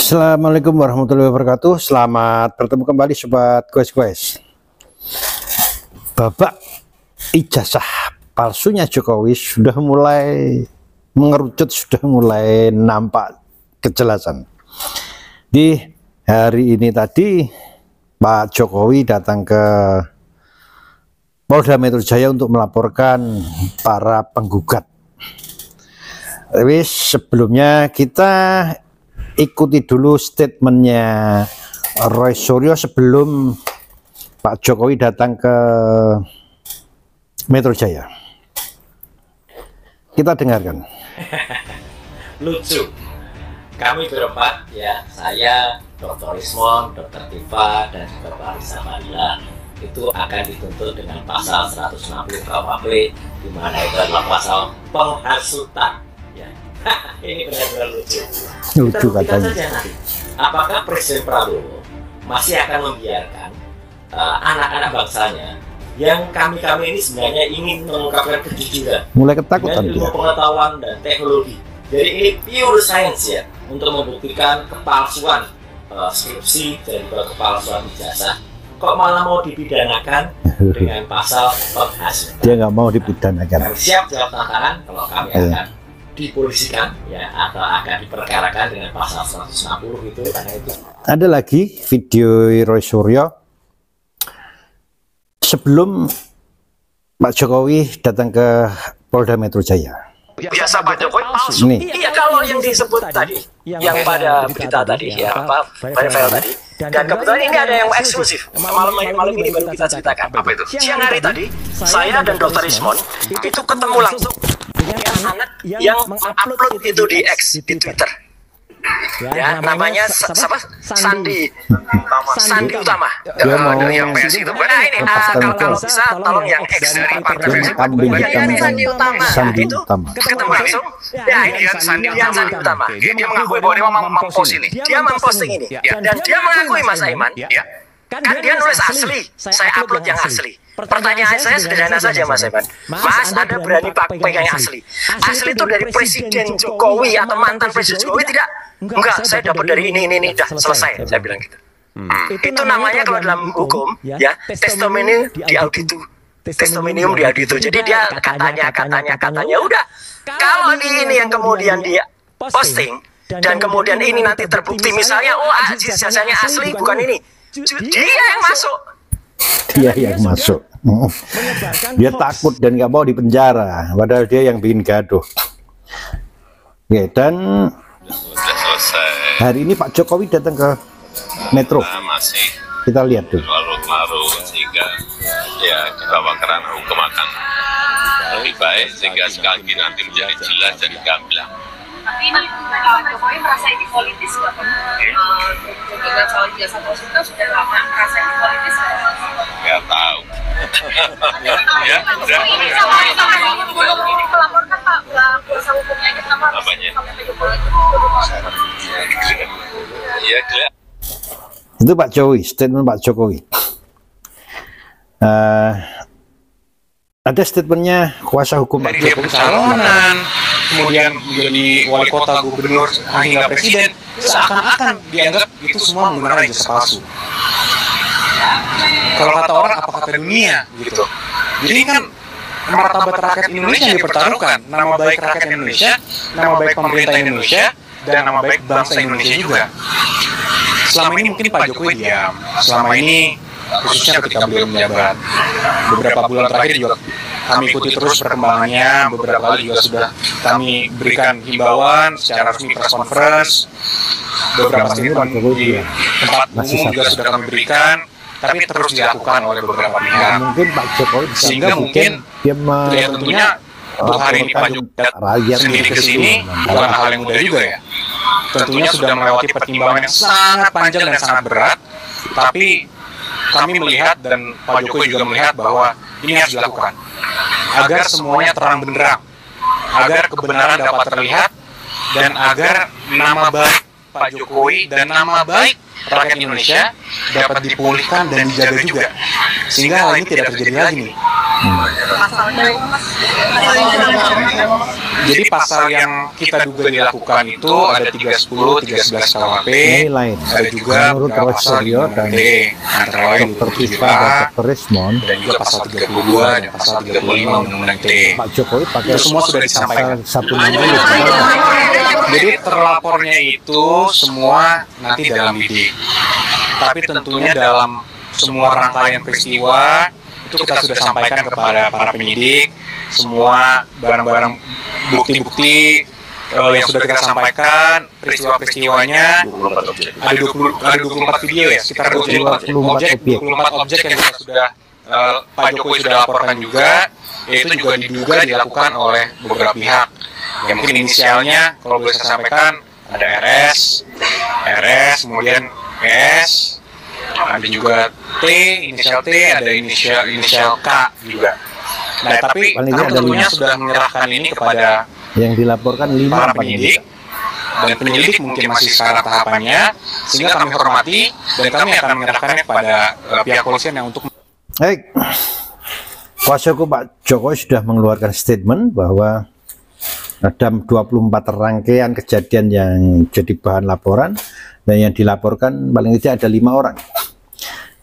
Assalamualaikum warahmatullahi wabarakatuh. Selamat bertemu kembali Sobat Quest. Babak ijazah palsunya Jokowi sudah mulai mengerucut, sudah mulai nampak kejelasan. Di hari ini tadi Pak Jokowi datang ke Polda Metro Jaya untuk melaporkan para penggugat. Tapi sebelumnya kita ikuti dulu statementnya Roy Suryo sebelum Pak Jokowi datang ke Metro Jaya. Kita dengarkan. Lucu. Kami berempat, ya, saya, Dr. Ismon, Dr. Tifa, dan juga Pak Risa Fadila, itu akan dituntut dengan pasal 160 KUHP, di mana itu adalah pasal penghasutan. Ya. Ini benar-benar lucu. Lucu Kita katanya. saja nanti, apakah Presiden Prabowo masih akan membiarkan anak-anak bangsanya yang kami ini sebenarnya ingin mengungkapkan kejujuran, Mulai ketakutan dengan ilmu dia. pengetahuan dan teknologi. Jadi ini pure science ya, untuk membuktikan kepalsuan skripsi dan juga kepalsuan ijazah. Kok malah mau dipidanakan dengan pasal penghasutan? Dia nggak mau dipidanakan. Kami siap jawab tantangan kalau kami akan dipolisikan ya, atau akan diperkarakan dengan pasal 160 itu, karena itu. Ada lagi video Roy Suryo sebelum Pak Jokowi datang ke Polda Metro Jaya. Biasa Pak Jokowi palsu. Ini. Iya, kalau yang disebut tadi, yang pada berita tadi, ya apa, file tadi. Dan kebetulan ini ada yang eksklusif. Malam ini baru kita ceritakan. Apa itu? Siang hari tadi, saya dan Dr. Ismon itu ketemu langsung dengan anak yang mengupload itu di X, di Twitter. Ya, namanya siapa? Sandi Utama. Dia mau yang PS itu. Nah ini, kalau bisa tolong yang X dari partai PS. kambing Ya, ini Sandi Utama. Sandi Itu Utama. ketemu langsung. Ya, ini kan Sandi Utama. Dia mengakui bahwa dia mempost ini. Dia memposting ini. Ya, dan dia mengakui, Mas Aiman, ya. Kan dia nulis asli. Saya upload yang asli. Pertanyaan saya sederhana saja, Mas Aiman. Mas, Anda berani pegang yang asli? Asli itu dari Presiden Jokowi atau mantan Presiden Jokowi tidak? Enggak, saya dapat dari ini, dah selesai. Saya bilang gitu. Itu namanya kalau dalam hukum, ya, testimonium di auditu. Testimonium di auditu. Jadi dia katanya, udah. Kalau ini yang kemudian dia posting, dan kemudian ini nanti terbukti misalnya, oh ijazahnya asli, bukan ini. Dia yang masuk. Dia yang masuk. Dia takut dan nggak mau dipenjara, padahal dia yang bikin gaduh. Oke, dan hari ini Pak Jokowi datang ke Metro. Masih Kita lihat dulu. larut-larut sehingga ya dibawa ke ranah hukum akan lebih baik, sehingga sekali lagi nanti menjadi jelas dan gamblang. Tapi ini Pak Jokowi merasa ini politis nggak Pak? Dengan soal jasa konsultan sudah lama merasa ini politis nggak? Nggak tahu. Ya, udah. Ini melaporkan Pak kuasa hukumnya aja kenapa harus Apanya? sampai Pak Jokowi itu? Iya, jelas. Itu Pak Jokowi, statement Pak Jokowi. Ada statementnya kuasa hukum Pak Dari dia Jokowi. pencalonan, kemudian menjadi wali kota, gubernur, hingga presiden, seakan-akan dianggap itu semua menggunakan ijazah palsu. Kalau kata orang, apa kata dunia, gitu. Jadi kan martabat rakyat Indonesia yang dipertaruhkan, nama baik rakyat Indonesia, nama baik pemerintah Indonesia, dan nama baik bangsa Indonesia juga. Selama ini mungkin Pak Jokowi diam, selama ini khususnya ketika beliau menjabat. Beberapa bulan terakhir juga kami ikuti terus perkembangannya, beberapa kali juga sudah kami berikan himbauan secara resmi press conference, beberapa statement di tempat umum juga sudah kami berikan, tapi terus dilakukan oleh beberapa Nggak pihak. mungkin Pak Jokowi bisa Sehingga mungkin dia ya tentunya untuk hari ini Pak Jokowi rakyat sendiri ke sini bukan hal yang mudah juga ya. Tentunya sudah melewati pertimbangan yang sangat panjang dan sangat berat, tapi kami melihat dan Pak Jokowi juga melihat bahwa ini harus dilakukan agar semuanya terang benderang, agar kebenaran dapat terlihat, dan agar nama baik Pak Jokowi dan nama baik rakyat Indonesia dapat dipulihkan dan dijaga juga, sehingga hal ini tidak terjadi lagi nih. Pasalnya mas. Jadi pasal yang kita duga dilakukan itu ada 310, 311 KUHP, Ini lain. ada juga Menurut pasal Rosario dan 5 antara lain Dr. Tifa 27A dan Dr. Resmond, dan juga pasal 32 dan pasal 35 Undang-Undang ITE. Pak Jokowi pakai Itu semua sudah disampaikan. pasal 160. Jadi terlapornya itu semua nanti dalam bidik. Tapi tentunya dalam semua rangkaian peristiwa itu kita sudah sampaikan kepada para penyidik semua barang-barang bukti-bukti yang sudah kita sampaikan, peristiwa-peristiwanya ada 24 video ya, sekitar 24 objek yang kita sudah Pak Jokowi sudah laporkan juga, yaitu juga diduga dilakukan oleh beberapa pihak. Yang mungkin inisialnya kalau boleh saya sampaikan ada RS, kemudian PS, ada juga T, inisial T, ada inisial K juga. Nah, tapi kami tentunya sudah menyerahkan ini kepada Yang dilaporkan 5 para penyidik, dan penyelidik mungkin masih sekarang tahapannya, sehingga kami hormati dan kami akan menyerahkannya kepada pihak kepolisian yang untuk. Baik, kuasa hukum Pak Jokowi sudah mengeluarkan statement bahwa ada 24 rangkaian kejadian yang jadi bahan laporan, dan yang dilaporkan paling tidak ada 5 orang.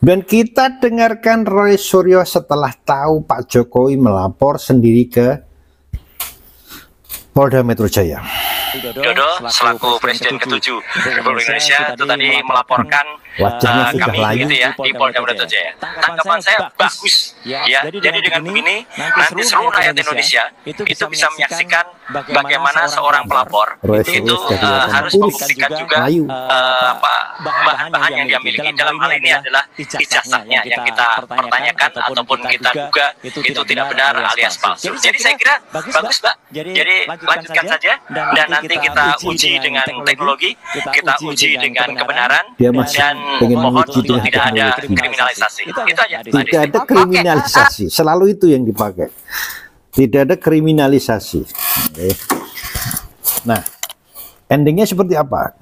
Dan kita dengarkan Roy Suryo setelah tahu Pak Jokowi melapor sendiri ke Polda Metro Jaya. Dodo selaku Presiden ke-7 Republik Indonesia itu tadi melaporkan Wajahnya sudah kami layu. gitu ya di Polda Metro Jaya. Tanggapan saya bagus ya. Jadi dengan begini nanti seluruh rakyat Indonesia itu bisa menyaksikan bagaimana seorang pelapor itu harus membuktikan juga bahan-bahan yang dia miliki. Dalam hal ini adalah ijazahnya yang kita pertanyakan ataupun kita duga itu tidak benar alias palsu. Jadi saya kira bagus Mbak. Jadi lanjutkan saja dan nanti kita uji dengan teknologi, kita uji dengan kebenaran, dan mohon untuk tidak ada kriminalisasi. Itu aja. Tidak ada kriminalisasi, selalu itu yang dipakai. Tidak ada kriminalisasi. Oke. Nah, endingnya seperti apa?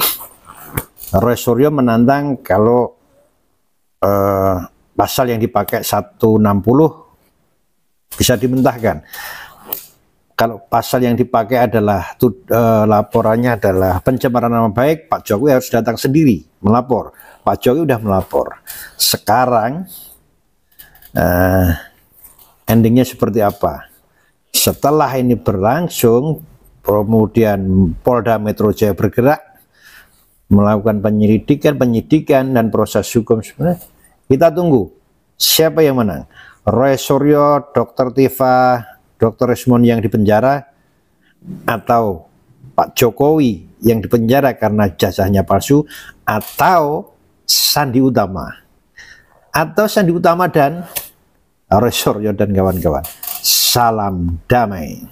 Roy Suryo menantang kalau pasal yang dipakai 160 bisa dimentahkan. Kalau pasal yang dipakai adalah laporannya adalah pencemaran nama baik, Pak Jokowi harus datang sendiri melapor. Pak Jokowi sudah melapor. Sekarang endingnya seperti apa? Setelah ini berlangsung, kemudian Polda Metro Jaya bergerak melakukan penyidikan dan proses hukum sebenarnya. Kita tunggu siapa yang menang. Roy Suryo, Dr. Tifa, Dr. Resmond yang dipenjara, atau Pak Jokowi yang dipenjara karena ijazahnya palsu, atau Sandi Utama dan Roy Suryo dan kawan-kawan. Salam damai.